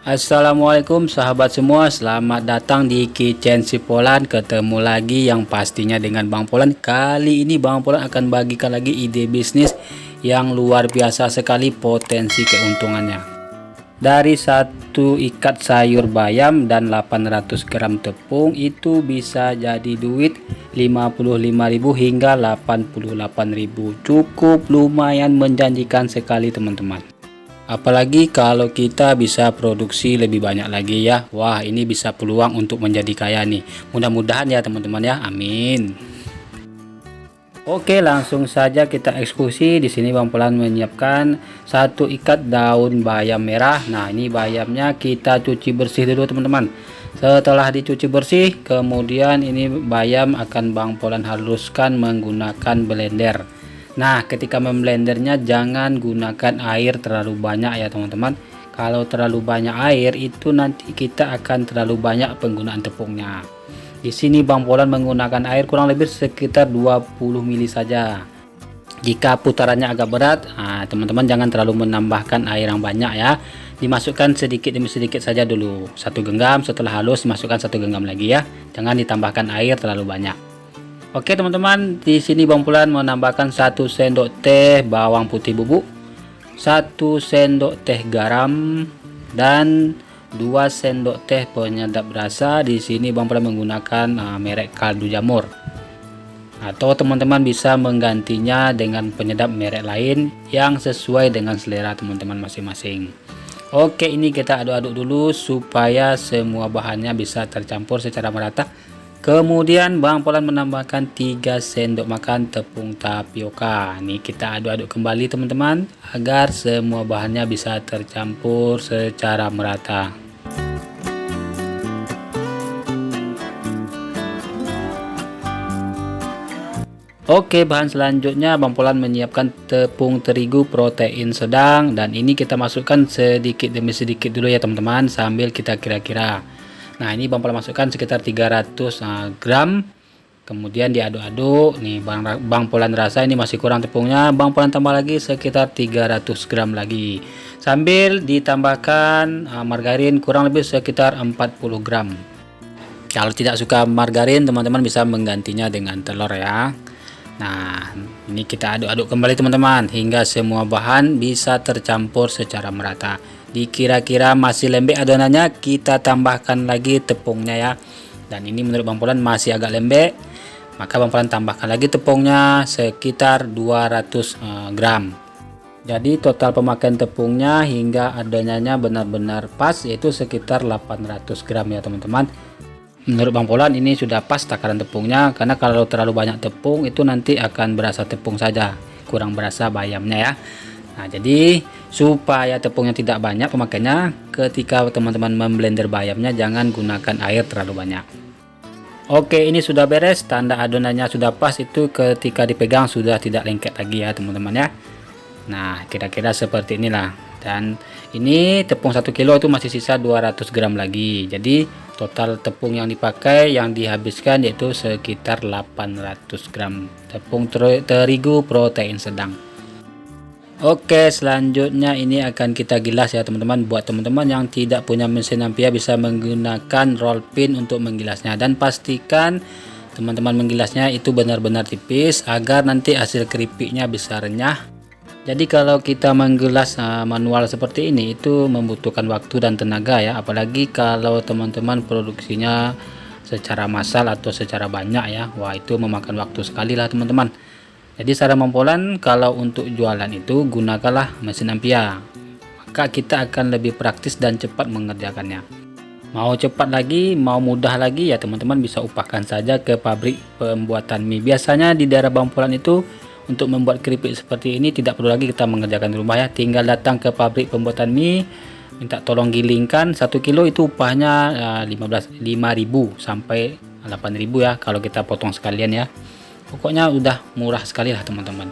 Assalamualaikum sahabat semua, selamat datang di Kitchen Si Polan. Ketemu lagi yang pastinya dengan Bang Polan. Kali ini Bang Polan akan bagikan lagi ide bisnis yang luar biasa sekali potensi keuntungannya. Dari satu ikat sayur bayam dan 800 gram tepung itu bisa jadi duit 55.000 hingga 88.000. Cukup lumayan menjanjikan sekali teman-teman. Apalagi kalau kita bisa produksi lebih banyak lagi ya. Wah, ini bisa peluang untuk menjadi kaya nih. Mudah-mudahan ya teman-teman ya. Amin. Oke, langsung saja kita eksekusi. Di sini Bang Polan menyiapkan satu ikat daun bayam merah. Nah, ini bayamnya kita cuci bersih dulu teman-teman. Setelah dicuci bersih, kemudian ini bayam akan Bang Polan haluskan menggunakan blender. Nah, ketika memblendernya jangan gunakan air terlalu banyak ya teman-teman. Kalau terlalu banyak air itu nanti kita akan terlalu banyak penggunaan tepungnya. Di sini Bang Polan menggunakan air kurang lebih sekitar 20 ml saja. Jika putarannya agak berat, teman-teman jangan terlalu menambahkan air yang banyak ya. Dimasukkan sedikit demi sedikit saja dulu. Satu genggam, setelah halus dimasukkan satu genggam lagi ya. Jangan ditambahkan air terlalu banyak. Oke teman-teman, di sini Bang Polan menambahkan 1 sendok teh bawang putih bubuk, 1 sendok teh garam, dan 2 sendok teh penyedap rasa. Di sini Bang Polan menggunakan merek kaldu jamur, atau teman-teman bisa menggantinya dengan penyedap merek lain yang sesuai dengan selera teman-teman masing-masing. Oke, ini kita aduk-aduk dulu supaya semua bahannya bisa tercampur secara merata. Kemudian Bang Polan menambahkan 3 sendok makan tepung tapioka. Nih kita aduk-aduk kembali teman-teman agar semua bahannya bisa tercampur secara merata. Oke, bahan selanjutnya Bang Polan menyiapkan tepung terigu protein sedang, dan ini kita masukkan sedikit demi sedikit dulu ya teman-teman sambil kita kira-kira. Nah, ini Bang Polan masukkan sekitar 300 gram. Kemudian diaduk-aduk. Nih Bang Polan rasa ini masih kurang tepungnya. Bang Polan tambah lagi sekitar 300 gram lagi. Sambil ditambahkan margarin kurang lebih sekitar 40 gram. Kalau tidak suka margarin, teman-teman bisa menggantinya dengan telur ya. Nah, ini kita aduk-aduk kembali teman-teman hingga semua bahan bisa tercampur secara merata. Dikira-kira masih lembek adonannya, kita tambahkan lagi tepungnya ya. Dan ini menurut Bang Polan masih agak lembek, maka Bang Polan tambahkan lagi tepungnya sekitar 200 gram. Jadi total pemakaian tepungnya hingga adonannya benar-benar pas, yaitu sekitar 800 gram ya teman-teman. Menurut Bang Polan ini sudah pas takaran tepungnya, karena kalau terlalu banyak tepung itu nanti akan berasa tepung saja, kurang berasa bayamnya ya. Nah, jadi supaya tepungnya tidak banyak pemakaiannya, ketika teman-teman memblender bayamnya jangan gunakan air terlalu banyak. Oke, ini sudah beres, tanda adonannya sudah pas, itu ketika dipegang sudah tidak lengket lagi ya teman-teman ya. Nah, kira-kira seperti inilah. Dan ini tepung 1 kilo itu masih sisa 200 gram lagi. Jadi total tepung yang dipakai, yang dihabiskan yaitu sekitar 800 gram tepung terigu protein sedang. Oke, selanjutnya ini akan kita gilas ya teman-teman. Buat teman-teman yang tidak punya mesin Ampia bisa menggunakan roll pin untuk menggilasnya, dan pastikan teman-teman menggilasnya itu benar-benar tipis agar nanti hasil keripiknya bisa renyah. Jadi kalau kita menggilas manual seperti ini itu membutuhkan waktu dan tenaga ya, apalagi kalau teman-teman produksinya secara massal atau secara banyak ya. Wah, itu memakan waktu sekali lah teman-teman. Jadi saran Bang Polan, kalau untuk jualan itu gunakanlah mesin Ampia, maka kita akan lebih praktis dan cepat mengerjakannya. Mau cepat lagi, mau mudah lagi ya teman-teman, bisa upahkan saja ke pabrik pembuatan mie. Biasanya di daerah Bang Polan itu untuk membuat keripik seperti ini tidak perlu lagi kita mengerjakan di rumah ya, tinggal datang ke pabrik pembuatan mie, minta tolong gilingkan 1 kilo, itu upahnya 5.000 sampai 8.000 ya kalau kita potong sekalian ya. Pokoknya udah murah sekali lah teman-teman.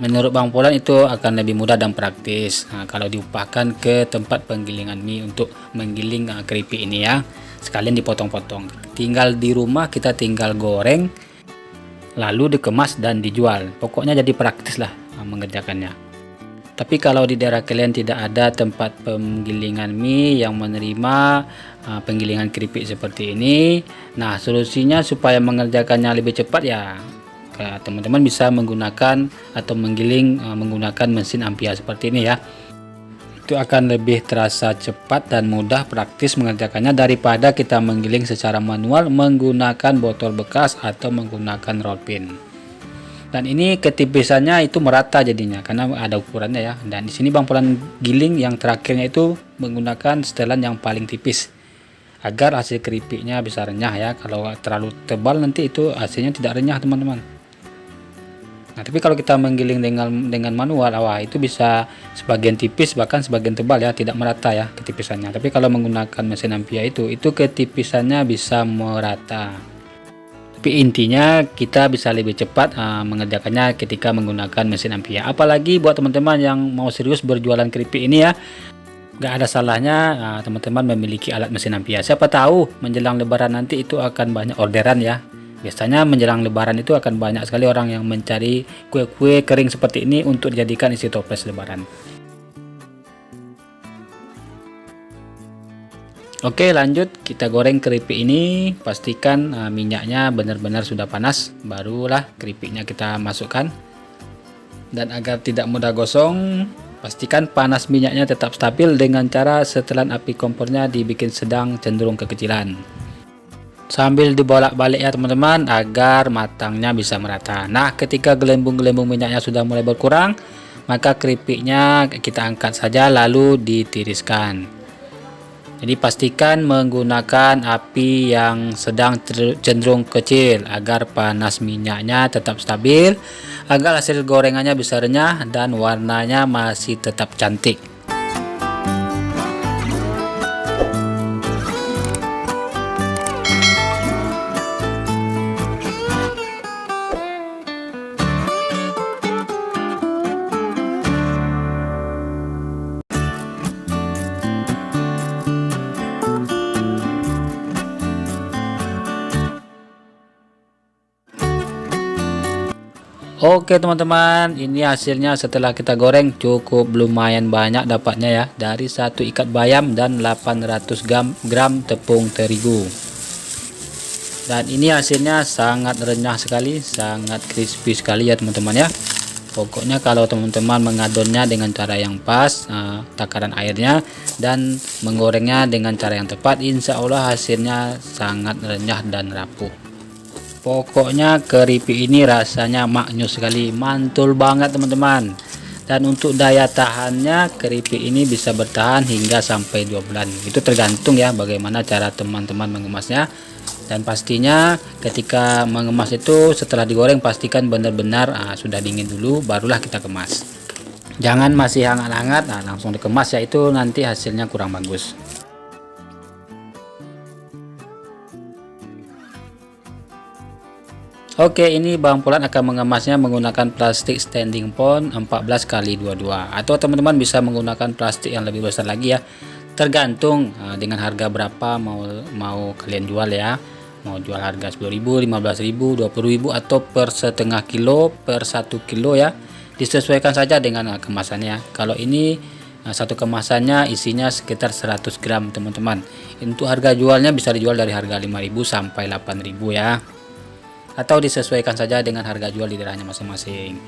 Menurut Bang Polan itu akan lebih mudah dan praktis kalau diupahkan ke tempat penggilingan mie untuk menggiling keripik ini ya. Sekalian dipotong-potong. Tinggal di rumah kita tinggal goreng, lalu dikemas dan dijual. Pokoknya jadi praktis lah mengerjakannya. Tapi kalau di daerah kalian tidak ada tempat penggilingan mie yang menerima penggilingan keripik seperti ini, nah solusinya supaya mengerjakannya lebih cepat ya, teman-teman bisa menggunakan atau menggiling menggunakan mesin Ampia seperti ini ya. Itu akan lebih terasa cepat dan mudah praktis mengerjakannya daripada kita menggiling secara manual menggunakan botol bekas atau menggunakan roll pin. Dan ini ketipisannya itu merata jadinya karena ada ukurannya ya. Dan di sini Bang Polan giling yang terakhirnya itu menggunakan setelan yang paling tipis agar hasil keripiknya bisa renyah ya. Kalau terlalu tebal nanti itu hasilnya tidak renyah teman-teman. Nah, tapi kalau kita menggiling dengan manual, wah itu bisa sebagian tipis bahkan sebagian tebal ya, tidak merata ya ketipisannya. Tapi kalau menggunakan mesin Ampia itu ketipisannya bisa merata. Tapi intinya kita bisa lebih cepat mengerjakannya ketika menggunakan mesin Ampia. Apalagi buat teman-teman yang mau serius berjualan keripik ini ya, gak ada salahnya teman-teman memiliki alat mesin Ampia. Siapa tahu menjelang lebaran nanti itu akan banyak orderan ya. Biasanya menjelang lebaran itu akan banyak sekali orang yang mencari kue-kue kering seperti ini untuk dijadikan isi toples lebaran. Oke, lanjut kita goreng keripik ini. Pastikan minyaknya benar-benar sudah panas, barulah keripiknya kita masukkan. Dan agar tidak mudah gosong, pastikan panas minyaknya tetap stabil dengan cara setelan api kompornya dibikin sedang cenderung kekecilan. Sambil dibolak-balik ya teman-teman agar matangnya bisa merata. Nah, ketika gelembung-gelembung minyaknya sudah mulai berkurang, maka keripiknya kita angkat saja lalu ditiriskan. Jadi pastikan menggunakan api yang sedang cenderung kecil agar panas minyaknya tetap stabil, agar hasil gorengannya bisa renyah dan warnanya masih tetap cantik. Oke teman-teman, ini hasilnya setelah kita goreng cukup lumayan banyak dapatnya ya, dari satu ikat bayam dan 800 gram tepung terigu. Dan ini hasilnya sangat renyah sekali, sangat crispy sekali ya teman-teman ya. Pokoknya kalau teman-teman mengadonnya dengan cara yang pas, takaran airnya dan menggorengnya dengan cara yang tepat, insya Allah hasilnya sangat renyah dan rapuh. Pokoknya keripik ini rasanya maknyus sekali, mantul banget teman-teman. Dan untuk daya tahannya keripik ini bisa bertahan hingga sampai 2 bulan. Itu tergantung ya bagaimana cara teman-teman mengemasnya. Dan pastinya ketika mengemas itu setelah digoreng pastikan benar-benar sudah dingin dulu, barulah kita kemas. Jangan masih hangat-hangat langsung dikemas ya, itu nanti hasilnya kurang bagus. Oke, ini Bang Polan akan mengemasnya menggunakan plastik standing pond 14x22, atau teman-teman bisa menggunakan plastik yang lebih besar lagi ya. Tergantung dengan harga berapa mau kalian jual ya. Mau jual harga 10.000, 15.000, 20.000 atau per setengah kilo, per 1 kilo ya. Disesuaikan saja dengan kemasannya. Kalau ini satu kemasannya isinya sekitar 100 gram teman-teman. Untuk harga jualnya bisa dijual dari harga 5.000 sampai 8.000 ya. Atau disesuaikan saja dengan harga jual di daerahnya masing-masing.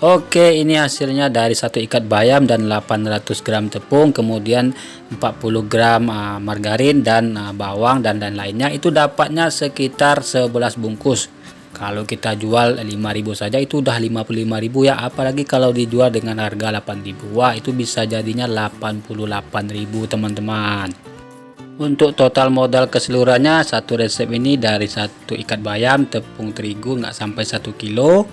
Oke, ini hasilnya dari satu ikat bayam dan 800 gram tepung, kemudian 40 gram margarin dan bawang dan lainnya. Itu dapatnya sekitar 11 bungkus. Kalau kita jual 5.000 saja itu udah 55.000 ya, apalagi kalau dijual dengan harga 8.000. Wah, itu bisa jadinya 88.000 teman-teman. Untuk total modal keseluruhannya satu resep ini dari satu ikat bayam, tepung terigu nggak sampai 1 kilo,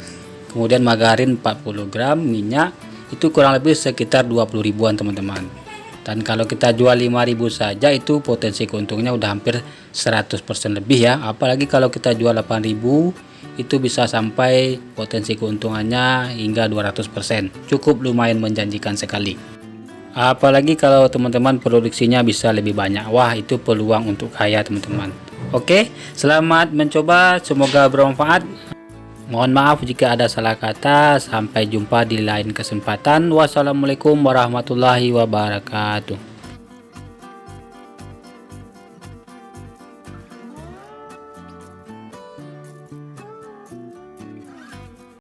kemudian margarin 40 gram, minyak itu kurang lebih sekitar 20 ribuan teman-teman. Dan kalau kita jual 5.000 saja itu potensi keuntungnya udah hampir 100% lebih ya, apalagi kalau kita jual 8.000 itu bisa sampai potensi keuntungannya hingga 200%. Cukup lumayan menjanjikan sekali. Apalagi kalau teman-teman produksinya bisa lebih banyak. Wah, itu peluang untuk kaya teman-teman. Oke, selamat mencoba, semoga bermanfaat. Mohon maaf jika ada salah kata. Sampai jumpa di lain kesempatan. Wassalamualaikum warahmatullahi wabarakatuh.